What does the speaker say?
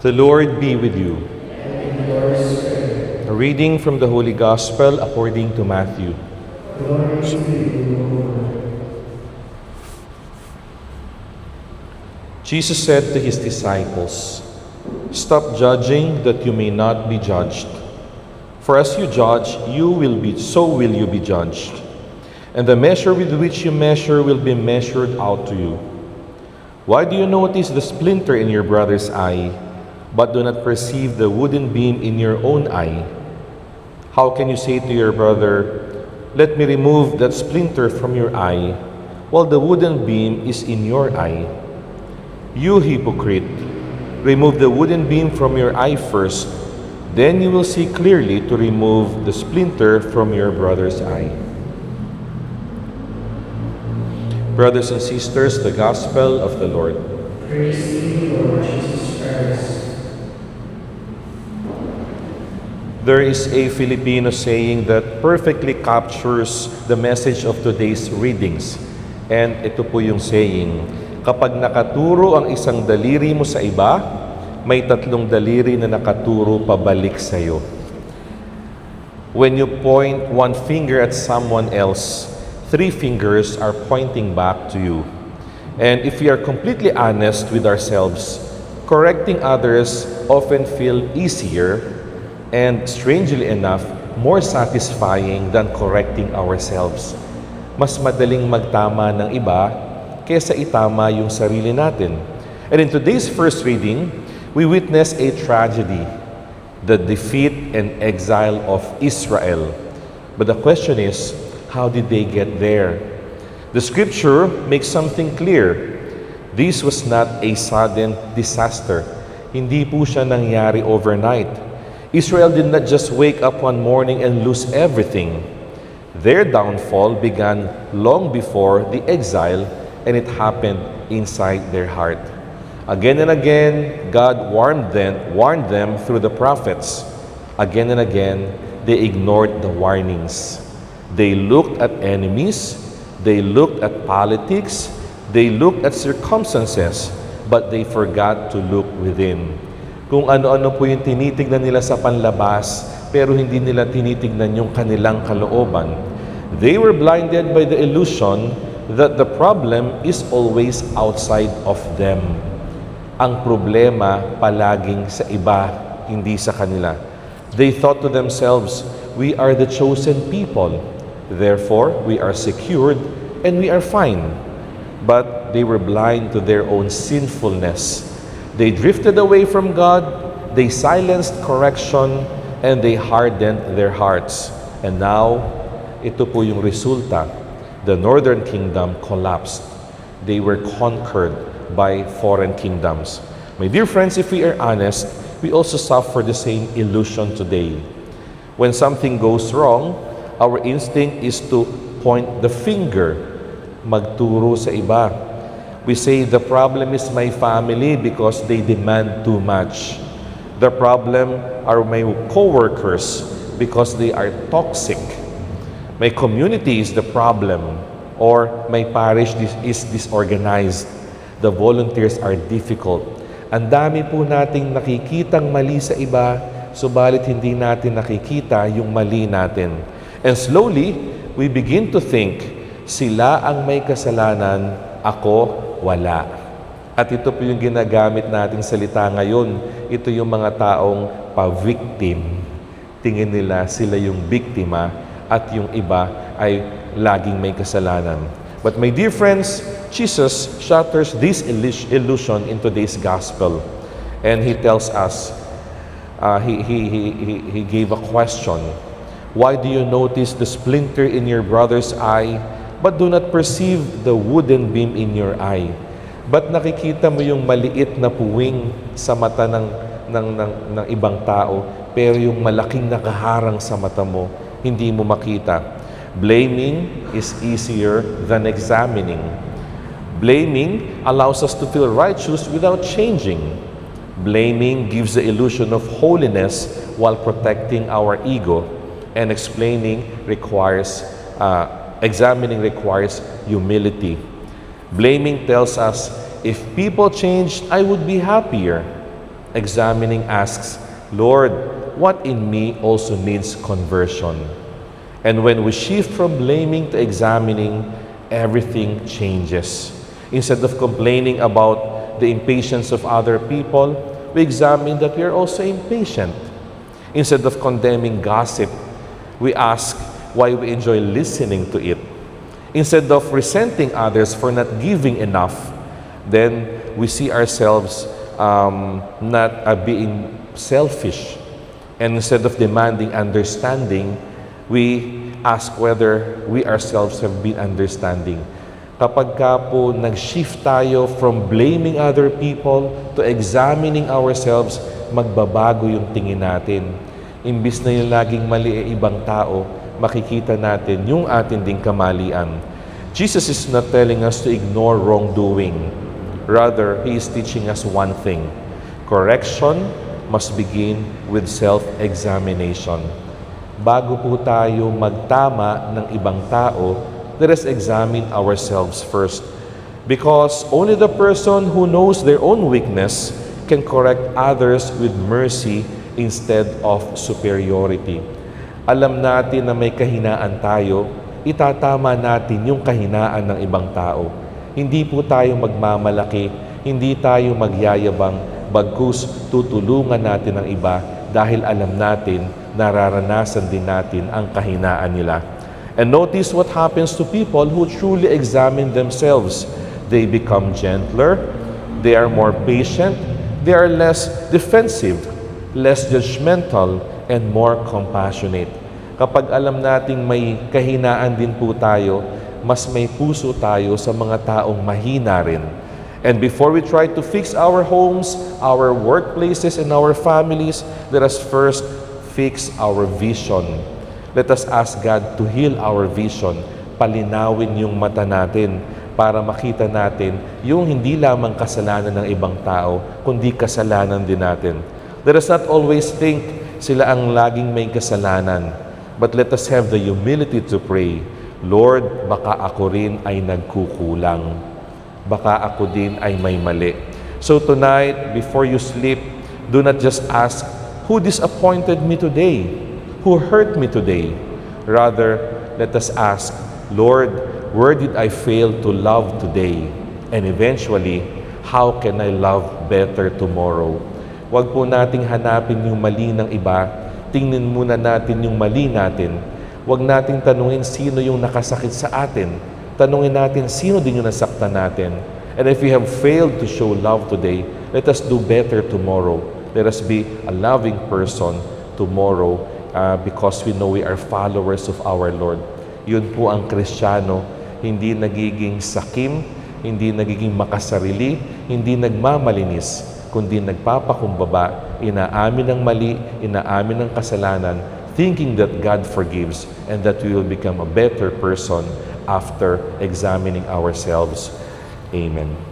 The Lord be with you. A reading from the Holy Gospel according to Matthew. Jesus said to his disciples, "Stop judging that you may not be judged. For as you judge, so will you be judged. And the measure with which you measure will be measured out to you. Why do you notice the splinter in your brother's eye, but do not perceive the wooden beam in your own eye? How can you say to your brother, 'Let me remove that splinter from your eye,' while the wooden beam is in your eye? You hypocrite, remove the wooden beam from your eye first, then you will see clearly to remove the splinter from your brother's eye." Brothers and sisters, the Gospel of the Lord. Praise to you, Lord Jesus Christ. There is a Filipino saying that perfectly captures the message of today's readings. And ito po yung saying, kapag nakaturo ang isang daliri mo sa iba, may tatlong daliri na nakaturo pabalik sa iyo. When you point one finger at someone else, 3 fingers are pointing back to you. And if we are completely honest with ourselves, correcting others often feel easier and, strangely enough, more satisfying than correcting ourselves. Mas madaling magtama ng iba kaysa itama yung sarili natin. And in today's first reading, we witness a tragedy, the defeat and exile of Israel. But the question is, how did they get there? The scripture makes something clear. This was not a sudden disaster. Hindi po siya nangyari overnight. Israel did not just wake up one morning and lose everything. Their downfall began long before the exile, and it happened inside their heart. Again and again, God warned them through the prophets. Again and again, they ignored the warnings. They looked at enemies, they looked at politics, they looked at circumstances, but they forgot to look within. Kung ano-ano po yung tinitignan nila sa panlabas, pero hindi nila tinitignan yung kanilang kalooban. They were blinded by the illusion that the problem is always outside of them. Ang problema palaging sa iba, hindi sa kanila. They thought to themselves, "We are the chosen people. Therefore, we are secured and we are fine." But they were blind to their own sinfulness. They drifted away from God, they silenced correction, and they hardened their hearts. And now, ito po yung resulta. The northern kingdom collapsed. They were conquered by foreign kingdoms. My dear friends, if we are honest, we also suffer the same illusion today. When something goes wrong, our instinct is to point the finger, magturo sa iba. We say, the problem is my family because they demand too much. The problem are my co-workers because they are toxic. My community is the problem, or my parish is disorganized. The volunteers are difficult. Ang dami po nating nakikitang mali sa iba, subalit hindi natin nakikita yung mali natin. And slowly, we begin to think, sila ang may kasalanan, ako wala. At ito po yung ginagamit nating salita ngayon. Ito yung mga taong pa-victim. Tingin nila sila yung biktima at yung iba ay laging may kasalanan. But my dear friends, Jesus shatters this illusion in today's gospel. And He tells us, He gave a question. Why do you notice the splinter in your brother's eye, but do not perceive the wooden beam in your eye? Ba't nakikita mo yung maliit na puwing sa mata ng ibang tao, pero yung malaking nakaharang sa mata mo, hindi mo makita? Blaming is easier than examining. Blaming allows us to feel righteous without changing. Blaming gives the illusion of holiness while protecting our ego, and examining requires humility. Blaming tells us, if people changed, I would be happier. Examining asks, Lord, what in me also needs conversion? And when we shift from blaming to examining, everything changes. Instead of complaining about the impatience of other people, we examine that we are also impatient. Instead of condemning gossip, we ask why we enjoy listening to it. Instead of resenting others for not giving enough, then we see ourselves not being selfish. And instead of demanding understanding, we ask whether we ourselves have been understanding. Kapag ka po nag-shift tayo from blaming other people to examining ourselves, magbabago yung tingin natin. Imbis na yung laging mali ibang tao, makikita natin yung atin ding kamalian. Jesus is not telling us to ignore wrongdoing. Rather, He is teaching us one thing. Correction must begin with self-examination. Bago po tayo magtama ng ibang tao, let us examine ourselves first. Because only the person who knows their own weakness can correct others with mercy instead of superiority. Alam natin na may kahinaan tayo, itatama natin yung kahinaan ng ibang tao. Hindi po tayo magmamalaki, hindi tayo magyayabang, bagkus tutulungan natin ang iba dahil alam natin, nararanasan din natin ang kahinaan nila. And notice what happens to people who truly examine themselves. They become gentler, they are more patient, they are less defensive, less judgmental, and more compassionate. Kapag alam nating may kahinaan din po tayo, mas may puso tayo sa mga taong mahina rin. And before we try to fix our homes, our workplaces, and our families, let us first fix our vision. Let us ask God to heal our vision. Palinawin yung mata natin para makita natin yung hindi lamang kasalanan ng ibang tao, kundi kasalanan din natin. Let us not always think sila ang laging may kasalanan. But let us have the humility to pray, Lord, baka ako rin ay nagkukulang. Baka ako din ay may mali. So tonight, before you sleep, do not just ask, who disappointed me today? Who hurt me today? Rather, let us ask, Lord, where did I fail to love today? And eventually, how can I love better tomorrow? Huwag po nating hanapin yung mali ng iba. Tingnan muna natin yung mali natin. Huwag nating tanungin sino yung nakasakit sa atin. Tanungin natin sino din yung nasaktan natin. And if we have failed to show love today, let us do better tomorrow. Let us be a loving person tomorrow because we know we are followers of our Lord. Yun po ang Kristiyano, hindi nagiging sakim, hindi nagiging makasarili, hindi nagmamalinis, kundi nagpapakumbaba, inaamin ang mali, inaamin ang kasalanan, thinking that God forgives and that we will become a better person after examining ourselves. Amen.